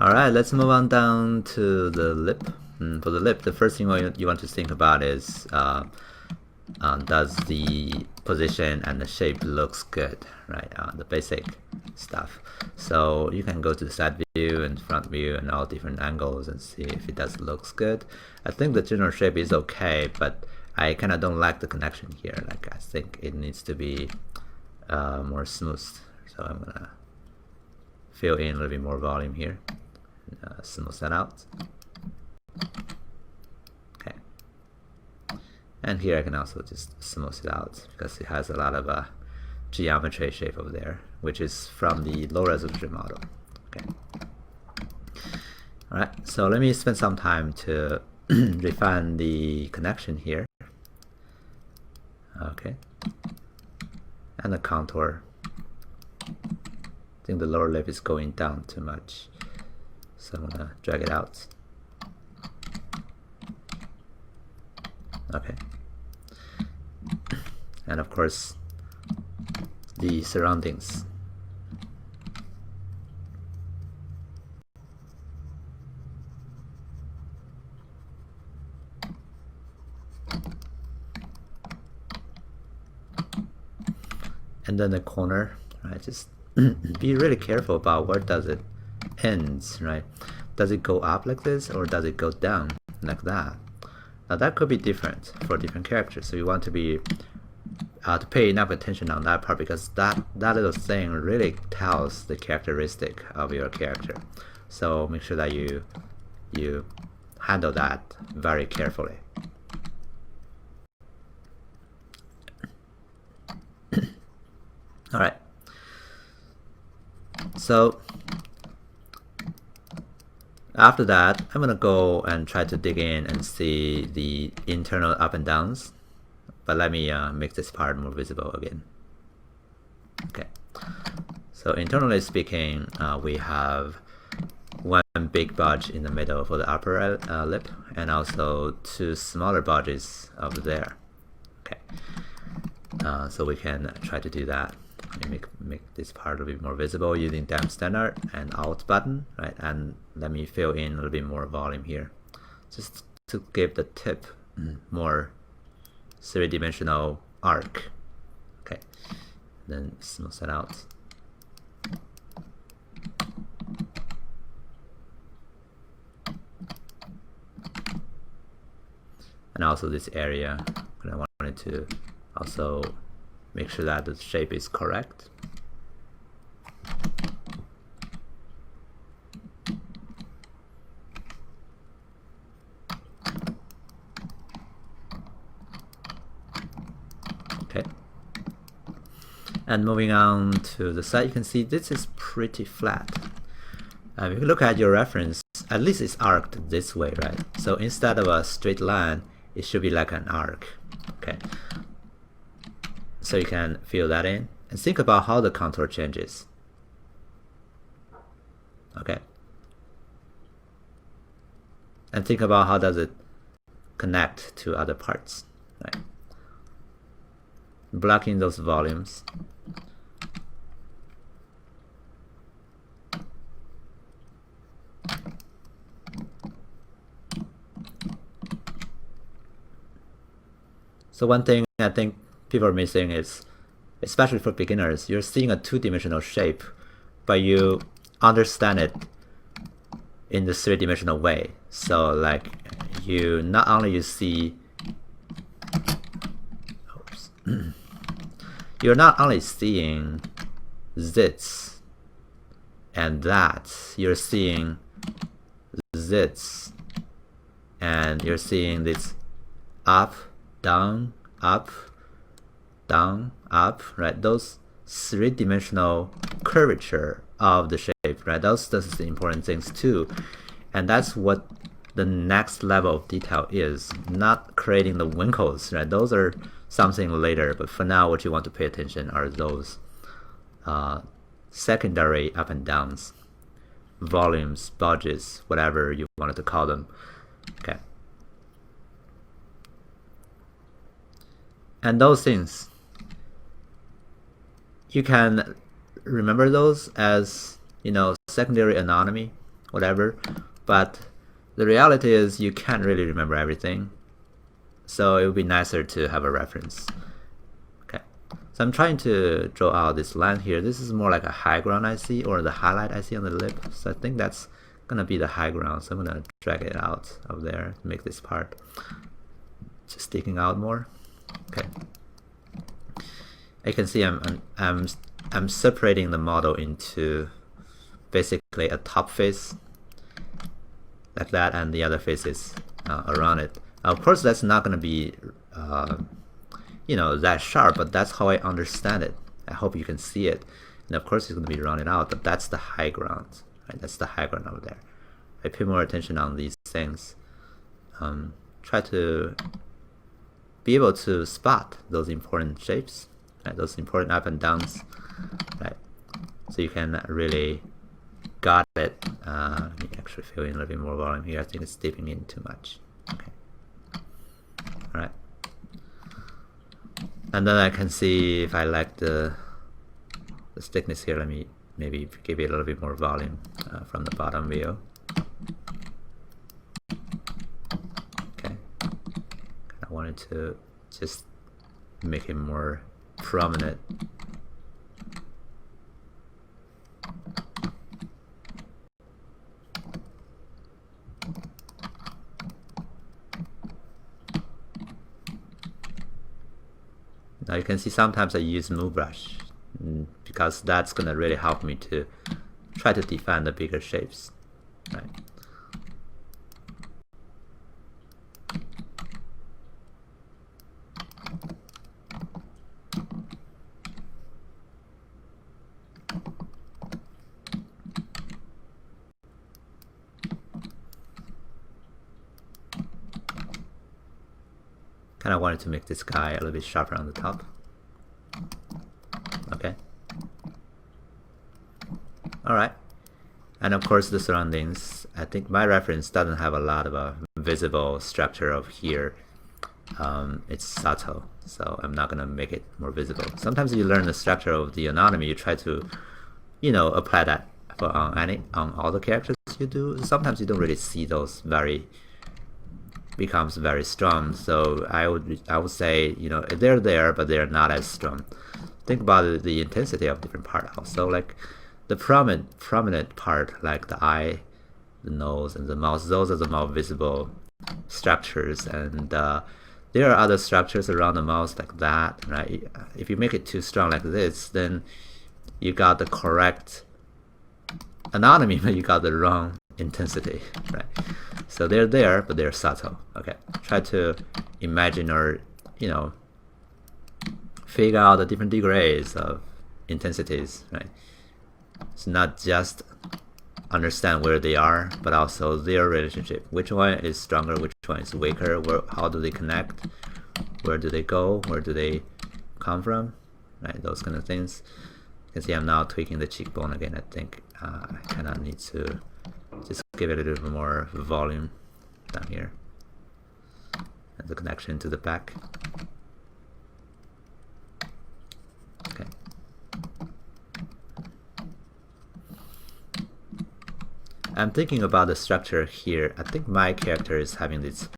All right, let's move on down to the lip. For the lip, the first thing you want to think about is does the position and the shape looks good, right? The basic stuff. So you can go to the side view and front view and all different angles and see if it does looks good. I think the general shape is okay, but I kind of don't like the connection here. Like I think it needs to be more smooth. So I'm gonna fill in a little bit more volume here. Smooth that out. Okay. And here I can also just smooth it out because it has a lot of geometry shape over there, which is from the low resolution model. Okay. All right. So let me spend some time to refine the connection here. Okay. And the contour. I think the lower lip is going down too much. So I'm gonna drag it out. Okay. And of course, the surroundings. And then the corner, right? Just be really careful about where does it ends, right? Does it go up like this or does it go down like that? Now that could be different for different characters, so you want to be to pay enough attention on that part, because that little thing really tells the characteristic of your character. So make sure that you handle that very carefully. All right. So after that, I'm gonna go and try to dig in and see the internal up and downs. But let me make this part more visible again. Okay. So internally speaking, we have one big budge in the middle for the upper lip, and also two smaller budges over there. Okay. So we can try to do that. Let me make this part a little bit more visible using damp standard and alt button, right? And let me fill in a little bit more volume here, just to give the tip more three-dimensional arc. Okay, then smooth that out. And also this area, I wanted to also make sure that the shape is correct. Okay. And moving on to the side, you can see this is pretty flat. If you look at your reference, at least it's arced this way, right? So instead of a straight line, it should be like an arc. Okay. So you can fill that in and think about how the contour changes. Okay. And think about how does it connect to other parts, right? Blocking those volumes. So one thing I think people are missing is, especially for beginners, you're seeing a two-dimensional shape, but you understand it in the three-dimensional way. So like you not only you see, oops, you're not only seeing this and that, you're seeing this, and you're seeing this up, down, up, down, up, right? Those three-dimensional curvature of the shape, right? Those are the important things too. And that's what the next level of detail is, not creating the winkles, right? Those are something later, but for now what you want to pay attention are those secondary up and downs, volumes, budgets, whatever you wanted to call them. Okay. And those things, you can remember those as, you know, secondary anatomy, whatever. But the reality is you can't really remember everything. So it would be nicer to have a reference. Okay, so I'm trying to draw out this line here. This is more like a high ground I see, or the highlight I see on the lip. So I think that's gonna be the high ground. So I'm gonna drag it out of there to make this part just sticking out more. Okay, you can see I'm separating the model into basically a top face like that, and the other faces around it. Of course, that's not going to be you know, that sharp, but that's how I understand it. I hope you can see it. And of course, it's going to be rounded out, but that's the high ground, right? That's the high ground over there. I pay more attention on these things. Try to be able to spot those important shapes, right? Those important up and downs, right? So you can really got it. Let me actually fill in a little bit more volume here. I think it's dipping in too much. Okay. All right. And then I can see if I like the thickness here. Let me maybe give it a little bit more volume from the bottom view. Okay. I wanted to just make it more prominent. Now you can see sometimes I use Zbrush because that's gonna really help me to try to define the bigger shapes, right? Kind of wanted to make this guy a little bit sharper on the top. Okay. All right. And of course the surroundings. I think my reference doesn't have a lot of a visible structure of here. It's subtle, so I'm not gonna make it more visible. Sometimes you learn the structure of the anatomy, you try to, you know, apply that for on all the characters you do. Sometimes you don't really see those becomes very strong. So I would say, you know, they're there, but they're not as strong. Think about the intensity of different part also. Like the prominent part, like the eye, the nose, and the mouth. Those are the more visible structures, and there are other structures around the mouth like that, right? If you make it too strong like this, then you got the correct anatomy, but you got the wrong intensity, right? So they're there, but they're subtle. Okay, try to imagine, or you know, figure out the different degrees of intensities, right? It's not just understand where they are, but also their relationship. Which one is stronger? Which one is weaker? How do they connect? Where do they go? Where do they come from? Right, those kind of things. You can see I'm now tweaking the cheekbone again. I think I kind of need to just give it a little bit more volume down here, and the connection to the back. Okay. I'm thinking about the structure here. I think my character is having this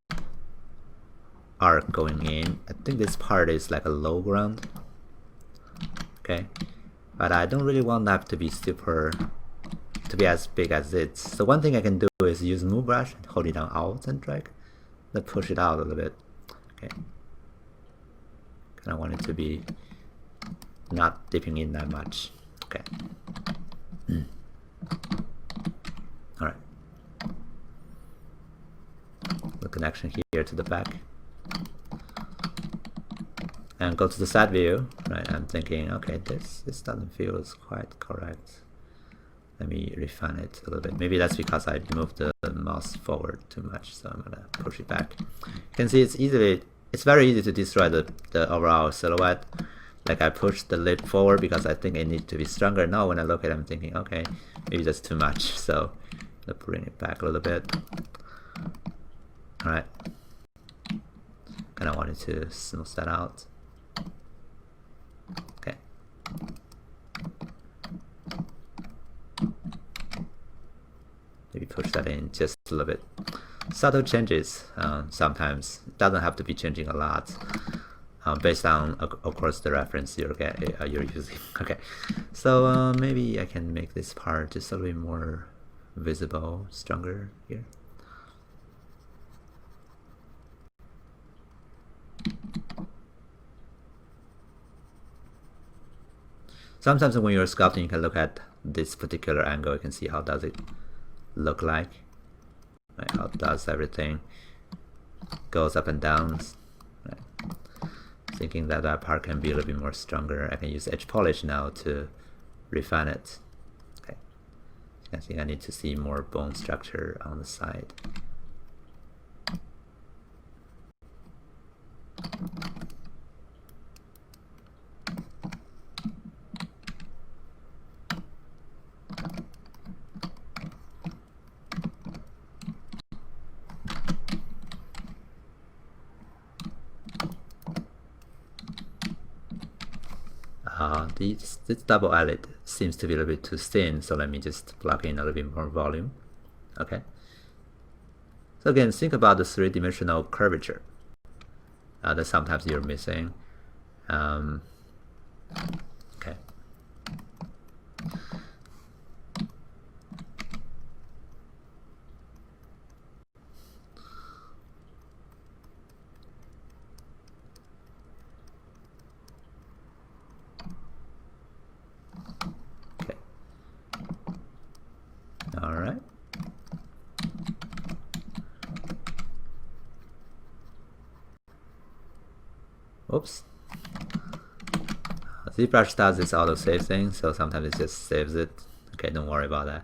arc going in. I think this part is like a low ground. Okay, but I don't really want that to be as big as it. So one thing I can do is use Zbrush and hold it down Alt and drag, then push it out a little bit. Okay, kind of want it to be not dipping in that much. Okay. All right. The connection here to the back, and go to the side view. Right, I'm thinking, okay, this doesn't feel as quite correct. Let me refine it a little bit. Maybe that's because I moved the mouse forward too much, so I'm gonna push it back. You can see it's very easy to destroy the overall silhouette. Like I pushed the lid forward because I think it needs to be stronger. Now when I look at it, I'm thinking, okay, maybe that's too much. So I'm gonna bring it back a little bit. All right. Kind of wanted to smooth that out. Okay. Maybe push that in just a little bit. Subtle changes, sometimes it doesn't have to be changing a lot, based on, of course, the reference you're using. Okay, so maybe I can make this part just a little bit more visible, stronger here. Sometimes when you're sculpting, you can look at this particular angle. You can see how does it look like, right? How does everything goes up and down. Right? Thinking that that part can be a little bit more stronger. I can use edge polish now to refine it. Okay, I think I need to see more bone structure on the side. This double eyelid seems to be a little bit too thin, so let me just plug in a little bit more volume. Okay. So again, think about the three-dimensional curvature that sometimes you're missing. Okay. All right. Oops. Zbrush does this auto save thing, so sometimes it just saves it. Okay, don't worry about that.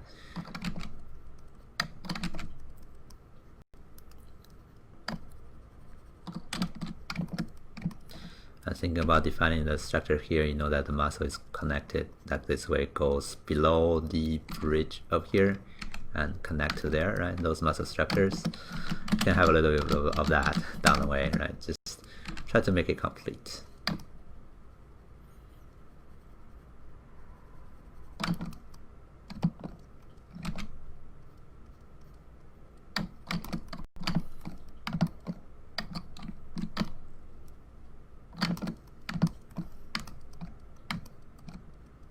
Thinking about defining the structure here, you know that the muscle is connected, that this way it goes below the bridge up here and connect to there, right? Those muscle structures. You can have a little bit of that down the way, right? Just try to make it complete.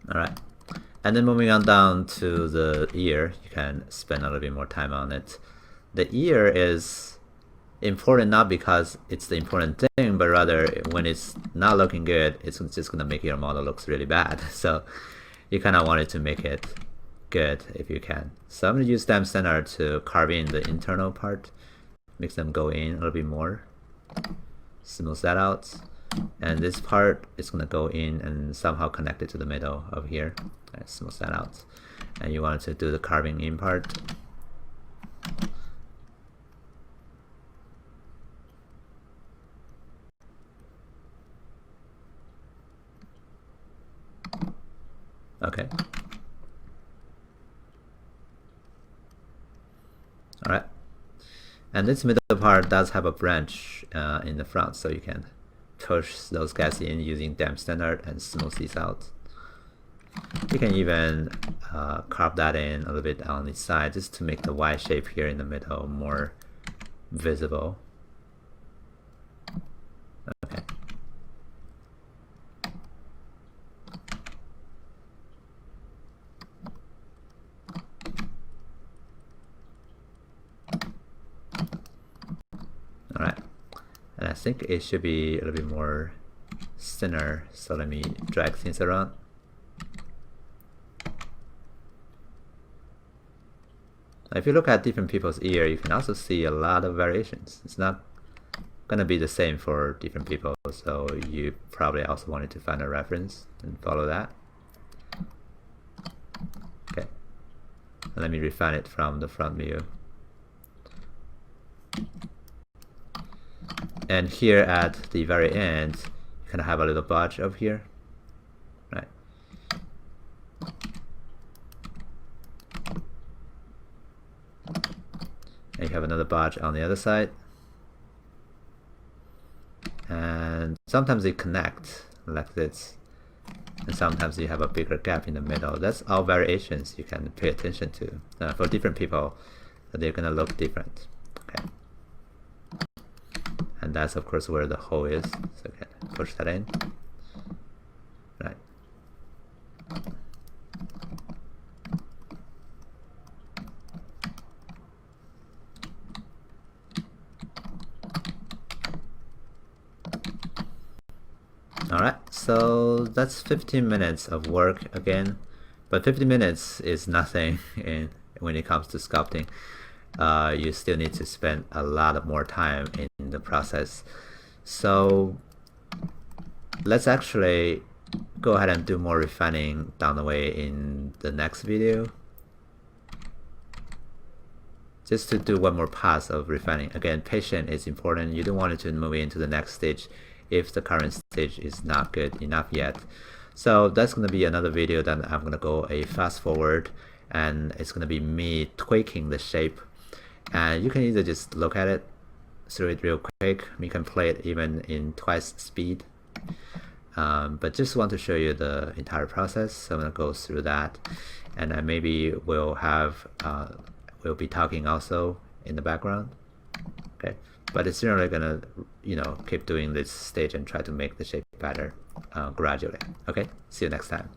Alright, and then moving on down to the ear, you can spend a little bit more time on it. The ear is important not because it's the important thing, but rather when it's not looking good, it's just going to make your model looks really bad. So you kind of want it to make it good if you can. So I'm going to use stem standard to carve in the internal part, make them go in a little bit more, smooth that out. And this part is going to go in and somehow connect it to the middle of here. Right, smooth that out. And you want to do the carving in part. Okay. All right. And this middle part does have a branch in the front, so you can push those guys in using damp standard and smooth these out. You can even carve that in a little bit on the side just to make the Y shape here in the middle more visible. Okay. All right. And I think it should be a little bit more thinner, so let me drag things around. If you look at different people's ear, you can also see a lot of variations. It's not going to be the same for different people, so you probably also wanted to find a reference and follow that. Okay, and let me refine it from the front view. And here at the very end, you kind of have a little budge up here, right? And you have another budge on the other side. And sometimes they connect like this. And sometimes you have a bigger gap in the middle. That's all variations you can pay attention to. For different people, So they're gonna look different. Okay. And that's of course where the hole is. So okay, push that in. Right. Alright, so that's 15 minutes of work again, but 50 minutes is nothing when it comes to sculpting. You still need to spend a lot of more time in the process. So let's actually go ahead and do more refining down the way in the next video. Just to do one more pass of refining. Again, patience is important. You don't want it to move into the next stage if the current stage is not good enough yet. So that's going to be another video that I'm going to go a fast forward, and it's going to be me tweaking the shape. And you can either just look at it through it real quick. You can play it even in twice speed. But just want to show you the entire process. So I'm going to go through that, and then maybe we'll have we'll be talking also in the background. Okay, but it's generally gonna, you know, keep doing this stage and try to make the shape better gradually. Okay, see you next time.